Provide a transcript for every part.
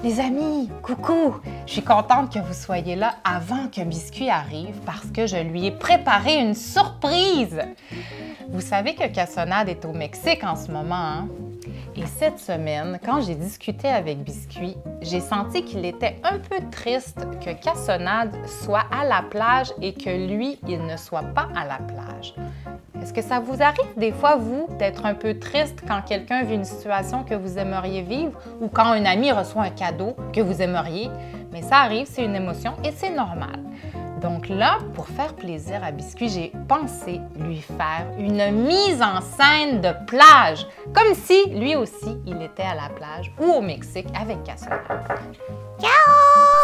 Les amis, coucou! Je suis contente que vous soyez là avant que Biscuit arrive parce que je lui ai préparé une surprise! Vous savez que Cassonade est au Mexique en ce moment, hein? Et cette semaine, quand j'ai discuté avec Biscuit, j'ai senti qu'il était un peu triste que Cassonade soit à la plage et que lui, il ne soit pas à la plage. Est-ce que ça vous arrive des fois, vous, d'être un peu triste quand quelqu'un vit une situation que vous aimeriez vivre ou quand un ami reçoit un cadeau que vous aimeriez? Mais ça arrive, c'est une émotion et c'est normal. Donc là, pour faire plaisir à Biscuit, j'ai pensé lui faire une mise en scène de plage, comme si lui aussi, il était à la plage ou au Mexique avec Cassonade. Ciao!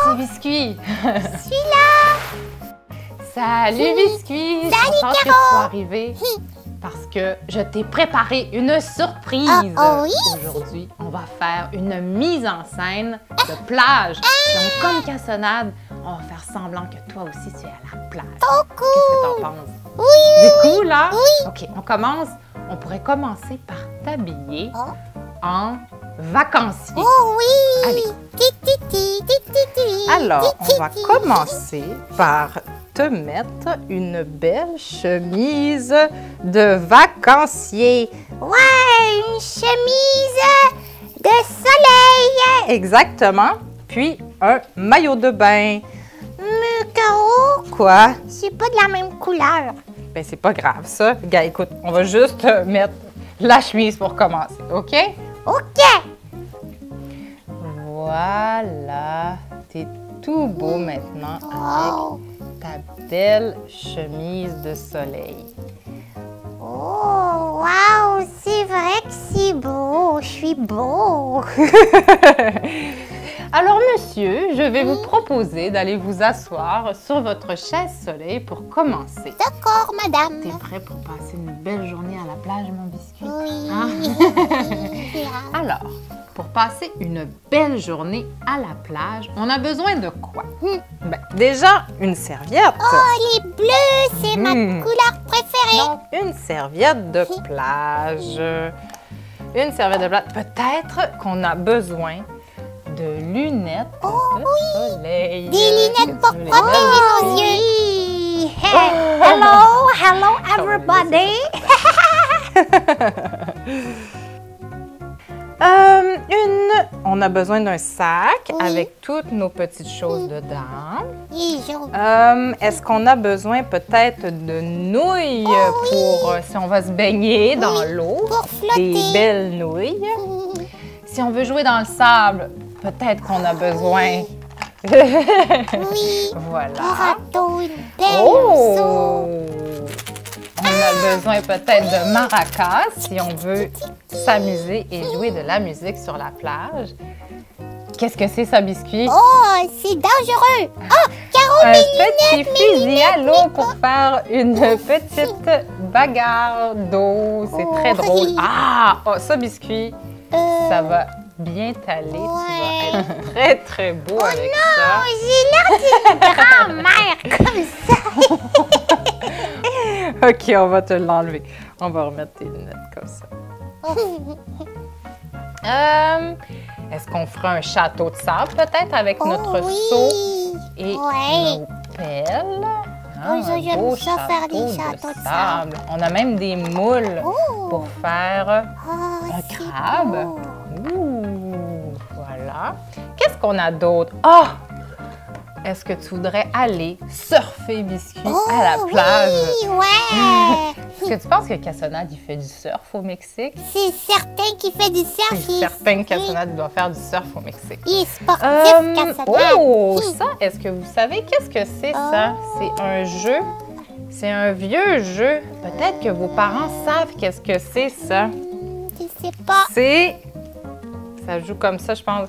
C'est Biscuit! Je suis là! Salut Biscuit! Salut, Je suis contente que tu Caro! sois arrivé parce que je t'ai préparé une surprise. Oui? Aujourd'hui, on va faire une mise en scène de plage. Donc, comme Cassonade, on va faire semblant que toi aussi tu es à la plage. Trop cool! Qu'est-ce que t'en penses? Oui, C'est cool, hein? Oui. OK, on commence. On pourrait commencer par t'habiller Oh. en vacancier. Oh oui! Allez. Ti. Alors, on va commencer par te mettre une belle chemise de vacancier. Ouais, une chemise de soleil! Exactement. Puis, un maillot de bain. Mais Caro, Quoi? c'est pas de la même couleur. Ben, c'est pas grave, ça. Gars, écoute, on va juste mettre la chemise pour commencer, OK? OK! Voilà. T'es tout beau maintenant Oh! avec ta belle chemise de soleil. Oh, wow! C'est vrai que c'est beau! Je suis beau! Alors, monsieur, je vais vous proposer d'aller vous asseoir sur votre chaise soleil pour commencer. D'accord, madame. T'es prêt pour passer une belle journée à la plage, mon Biscuit? Oui. Hein? Alors, pour passer une belle journée à la plage, on a besoin de quoi? Ben, déjà, une serviette. Oh, les bleus, c'est ma couleur préférée. Donc, une serviette de plage. Une serviette de plage. Peut-être qu'on a besoin de lunettes de soleil. Des lunettes pour Qu'est-ce que tu veux les protéger nos yeux. Hey, hello everybody. On a besoin d'un sac Oui. avec toutes nos petites choses dedans. Et jaune. Est-ce qu'on a besoin peut-être de nouilles pour si on va se baigner dans l'eau? Pour flotter. Des belles nouilles. Si on veut jouer dans le sable, peut-être qu'on a besoin. Oui. Voilà. Râteau, une belle morceau. Oh! On a besoin peut-être de maracas si on veut s'amuser et jouer de la musique sur la plage. Qu'est-ce que c'est ça, Biscuit? Oh, c'est dangereux. Oh, Caro, Un mes petit lunettes, fusil à l'eau pour faire une petite bagarre d'eau. C'est très drôle. oui. Ah! Oh, ça, Biscuit, ça va bien t'aller. Tu vas être très, très beau avec ça. Oh, j'ai l'air d'une grand-mère comme ça. OK, on va te l'enlever. On va remettre tes lunettes comme ça. Est-ce qu'on fera un château de sable peut-être avec notre seau et nos pelles? Oui, j'aime beau ça faire des château châteaux de sable. On a même des moules pour faire Oh, un c'est crabe. beau. Ouh, voilà. Qu'est-ce qu'on a d'autre? Ah! Est-ce que tu voudrais aller surfer, Biscuit, à la plage? Oui, ouais. Est-ce que tu penses que Cassonade, il fait du surf au Mexique? C'est certain qu'il fait du surf. C'est certain que Cassonade doit faire du surf au Mexique. Il est sportif, Cassonade. Oh, ça, est-ce que vous savez qu'est-ce que c'est ça? C'est un jeu. C'est un vieux jeu. Peut-être que vos parents savent qu'est-ce que c'est ça. Je sais pas. C'est... Ça joue comme ça, je pense.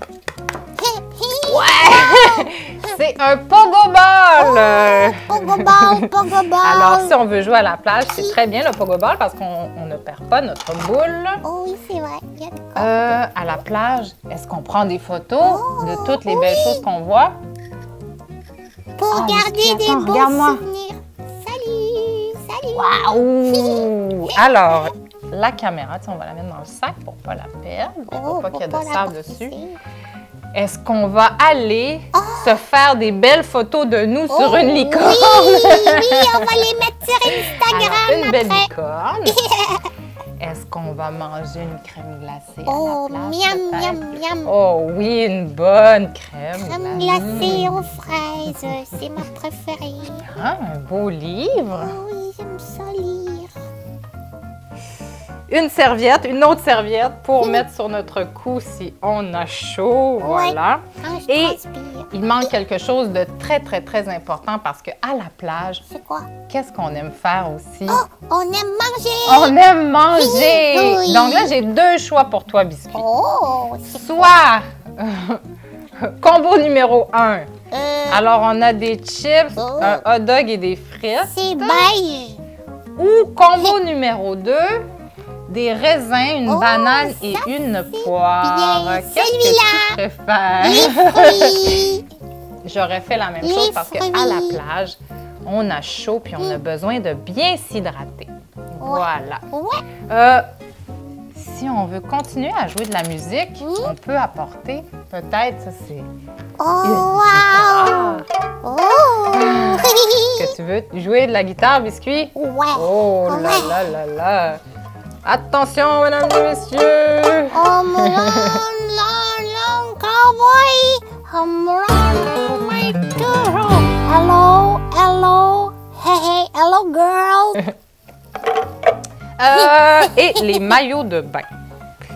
C'est un pogoball! Pogoball. Alors, si on veut jouer à la plage, c'est très bien le pogoball parce qu'on ne perd pas notre boule. Oh oui, c'est vrai. Il y a de quoi. À la plage, est-ce qu'on prend des photos de toutes les belles choses qu'on voit? Pour garder Biscuit, des attends, beaux regarde-moi. souvenirs. Salut. Waouh! Alors, la caméra, on va la mettre dans le sac pour ne pas la perdre, pour pas qu'il y ait de sable dessus. Est-ce qu'on va aller se faire des belles photos de nous sur une licorne? Oui, on va les mettre sur Instagram. Alors, une belle après. licorne. Est-ce qu'on va manger une crème glacée Oh, à la place, miam, peut-être? miam, miam. Oh oui, une bonne crème Crème glacée aux fraises, c'est ma préférée. Ah, un beau livre. Oh oui, j'aime ça lire. Une serviette, une autre serviette pour mettre sur notre cou si on a chaud. Voilà. Ah, je Et transpire. il manque quelque chose de très, très, très important parce qu'à la plage, C'est quoi? qu'est-ce qu'on aime faire aussi? Oh, on aime manger. On aime manger! Oui. Donc là, j'ai deux choix pour toi, Biscuit. Oh, c'est Soit combo numéro 1. alors, Alors, on a des chips, Oh. un hot dog et des frites. c'est beige. Ou combo numéro 2, des raisins, une Oh, banane et ça, une poire. bien. Qu'est-ce que tu Les préfères? fruits. J'aurais fait la même Les chose parce qu'à fruits. la plage, on a chaud puis on a besoin de bien s'hydrater. Voilà. Ouais. Si on veut continuer à jouer de la musique, on peut apporter peut-être, ça c'est Oh, une wow. guitare. Oh. Est-ce que tu veux jouer de la guitare, Biscuit? Ouais. Oh là Ouais. là là là! Attention, mesdames et messieurs! Oh, mon long cowboy. I'm running my girl. Hello, hello. Hey, hey, hello, girl. Et les maillots de bain.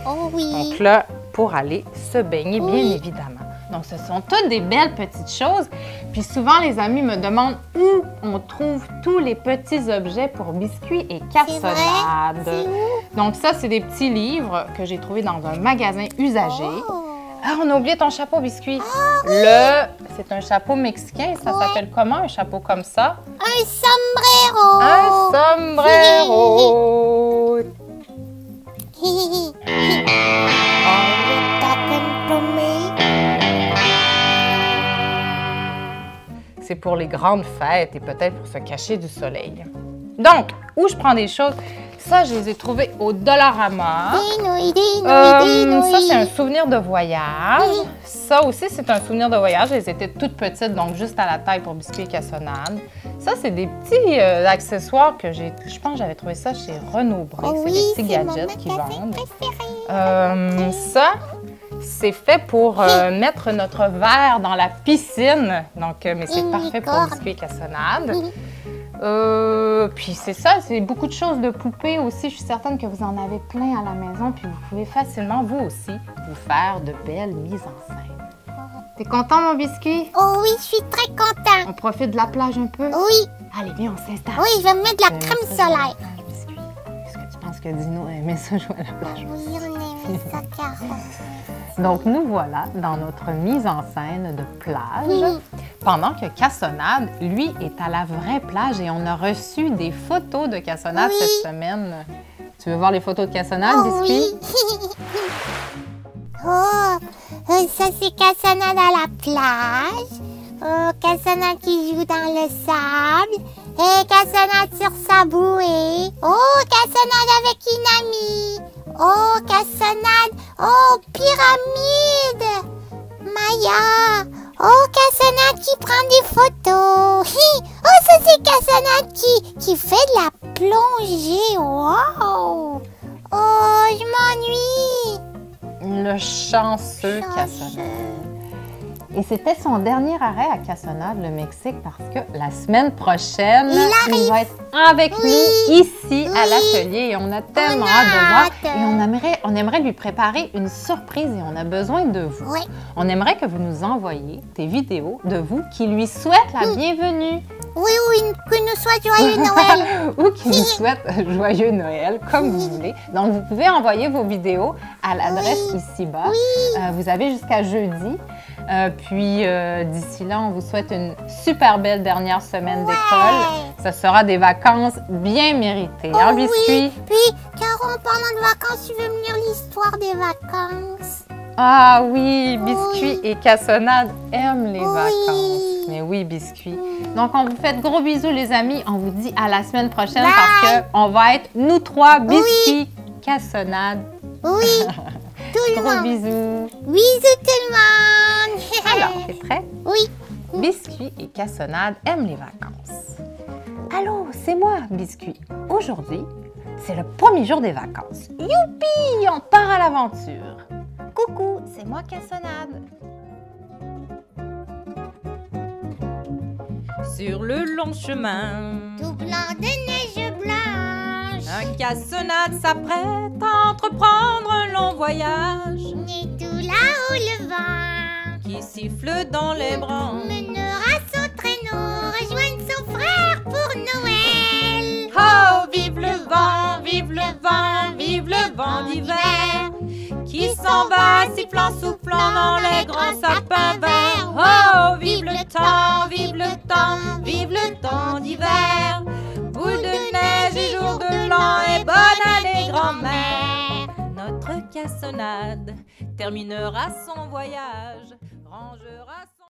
Oh oui. Donc là, pour aller se baigner, bien évidemment. Donc, ce sont toutes des belles petites choses. Puis souvent, les amis me demandent où on trouve tous les petits objets pour biscuits et C'est vrai? cassonades. C'est où? Donc ça, c'est des petits livres que j'ai trouvés dans un magasin usagé. Oh. Ah, on a oublié ton chapeau, Biscuit. C'est un chapeau mexicain. Ça s'appelle comment, un chapeau comme ça? Un sombrero. Un sombrero. Are you talking to me? C'est pour les grandes fêtes et peut-être pour se cacher du soleil. Donc, où je prends des choses? Ça, je les ai trouvées au Dollarama. Dinouille, dinouille, dinouille. Ça, c'est un souvenir de voyage. Ça aussi, c'est un souvenir de voyage. Elles étaient toutes petites, donc juste à la taille pour biscuits et cassonades. Ça, c'est des petits accessoires que je pense que j'avais trouvé ça chez Renaud Bré. Oh C'est oui, des petits c'est mon gadgets qu'ils magasin vendent. préféré. Ça, c'est fait pour mettre notre verre dans la piscine. Donc, mais c'est Une parfait pour licorne. biscuits et cassonades. Puis c'est ça, c'est beaucoup de choses de poupées aussi. Je suis certaine que vous en avez plein à la maison. Puis vous pouvez facilement, vous aussi, vous faire de belles mises en scène. T'es content, mon biscuit? Oh oui, je suis très content. On profite de la plage un peu? Oui, Allez, viens, on s'installe. oui, je vais me mettre de la crème solaire. Biscuit, est-ce que tu penses que Dino aimait ça jouer à la plage? Oui, on aime ça, Caro. Donc, nous voilà dans notre mise en scène de plage. Pendant que Cassonade, lui, est à la vraie plage et on a reçu des photos de Cassonade Oui. cette semaine. Tu veux voir les photos de Cassonade, Oh Biscuit? oui. Ça c'est Cassonade à la plage. Cassonade qui joue dans le sable. Et Cassonade sur sa bouée. Oh, Cassonade avec une amie. Oh, Cassonade. Oh, pyramide. Maya. Oh, Cassonade qui prend des photos. Oh, ça c'est Cassonade qui fait de la plongée. Wow. Oh, je m'ennuie. Le chanceux Cassonade. Et c'était son dernier arrêt à Cassonade, le Mexique, parce que la semaine prochaine, il va être avec nous ici à l'atelier et on a tellement hâte de voir. Et on aimerait lui préparer une surprise et on a besoin de vous. Oui. On aimerait que vous nous envoyiez des vidéos de vous qui lui souhaitent la bienvenue Oui, que nous soit joyeux Noël. ou qui nous souhaitent joyeux Noël, comme vous voulez. Donc, vous pouvez envoyer vos vidéos à l'adresse ici-bas. Vous avez jusqu'à jeudi. Puis, d'ici là, on vous souhaite une super belle dernière semaine d'école. Ce sera des vacances bien méritées. Hein, Biscuit? Oui. Puis, Caro, en parlant de vacances, tu veux me lire l'histoire des vacances? Ah oui, Biscuit et Cassonade aiment les vacances. Mais oui, Biscuit. Donc, on vous fait de gros bisous, les amis. On vous dit à la semaine prochaine parce qu'on va être nous trois, Biscuit, Cassonade. Oui, tout le Gros monde. bisous. Bisous tout le monde. Alors, t'es prêt? Oui. Biscuit et Cassonade aiment les vacances. Allô, c'est moi, Biscuit. Aujourd'hui, c'est le premier jour des vacances. Youpi! On part à l'aventure. Coucou, c'est moi, Cassonade. Sur le long chemin, Tout blanc de neige blanche. un Cassonade s'apprête à entreprendre un long voyage Et tout là-haut le vent qui siffle dans les branches. mènera son traîneau, rejoindre son frère pour Noël. Oh, vive le vent, vive le vent, vive le vent d'hiver qui s'en va sifflant, soufflant dans les grands sapins verts. Oh, vive le temps, vive le temps, vive le temps d'hiver. Boule de neige et jour de l'an et bonne année grand-mère. Notre Cassonade terminera son voyage, rangera son